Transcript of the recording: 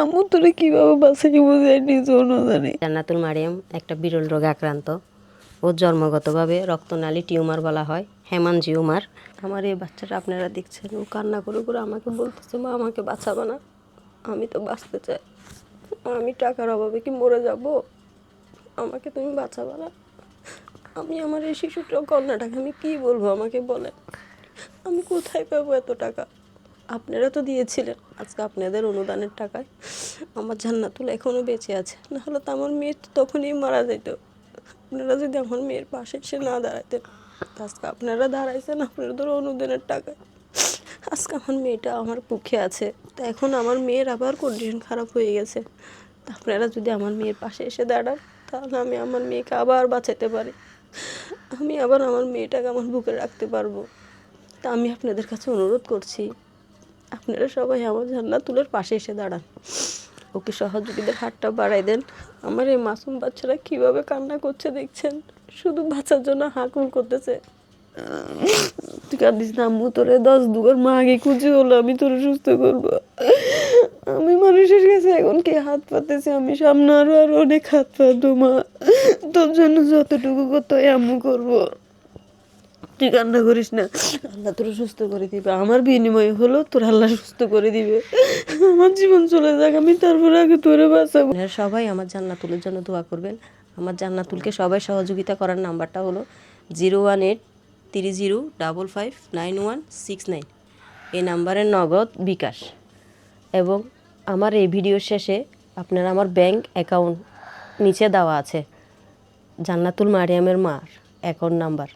আম্মু তোরে কিভাবে বাঁচাই বোঝাই নিজেও না জানি। জান্নাতুল মারিয়াম একটা বিরল রোগে আক্রান্ত। ওর জন্মগতভাবে রক্তনালী টিউমার বলা হয়, হেমানজিওমার। আমার এই বাচ্চাটা আপনারা দেখছেন, ও কান্না করে করে আমাকে বলতেছে, মা আমাকে বাঁচাবে না, আমি তো বাঁচতে চাই, আমি টাকার অভাবে কি মরে যাব, আমাকে তুমি বাঁচাবে না। আমি আমার এই শিশুটার কন্যাটাকে আমি কি বলবো আমাকে বলেন, আমি কোথায় পাবো এত টাকা? আপনারা তো দিয়েছিলেন, আজকে আপনাদের অনুদানের টাকায় আমার জান্নাতুল এখনও বেঁচে আছে, নাহলে তো আমার মেয়ে তো তখনই মারা যেত। আপনারা যদি আমার মেয়ের পাশে এসে না দাঁড়াতেন, আজকে আপনারা দাঁড়াইছেন আপনাদের অনুদানের টাকায়, আজকে আমার মেয়েটা আমার পক্ষে আছে। তা এখন আমার মেয়ের আবার কন্ডিশন খারাপ হয়ে গেছে, তা আপনারা যদি আমার মেয়ের পাশে এসে দাঁড়ান, তাহলে আমি আমার মেয়েকে আবার বাঁচাতে পারি, আমি আবার আমার মেয়েটাকে আমার বুকে রাখতে পারবো। তা আমি আপনাদের কাছে অনুরোধ করছি, আপনারা সবাই আমার জান্নাতুলের পাশে এসে দাঁড়ান, ওকে সহযোগীদের হাতটা বাড়াই দেন। আমার এই মাসুম বাচ্চারা কীভাবে কান্না করছে দেখছেন, শুধু বাঁচার জন্য হাঁকুম করতেছে। তুই কাঁদিস না আম্মু, তোরে 10 দুবার মা আগে খুঁজে হলো আমি তোরে সুস্থ করবো। আমি মানুষের কাছে এখন কি হাত পাতেছি, আমি সামনে আরো অনেক হাত পাতবো মা, তোর জন্য যতটুকু করতে হয় আম্মু করবো। তুই কান্না করিস না, আল্লাহ তোর সুস্থ করে দিবে, আমার বিনিময় হলো তোর আল্লাহ সুস্থ করে দিবে। আমার জীবন চলে যাক, আমি তারপর আগে তোরে বাঁচাবো। সবাই আমার জান্নাতুলের জন্য দোয়া করবেন। আমার জান্নাতুলকে সবাই সহযোগিতা করার নাম্বারটা হলো 01830555969। এই নাম্বারে নগদ বিকাশ, এবং আমার এই ভিডিও শেষে আপনারা আমার ব্যাংক অ্যাকাউন্ট নিচে দেওয়া আছে, জান্নাতুল মারিয়ামের মার অ্যাকাউন্ট নাম্বার।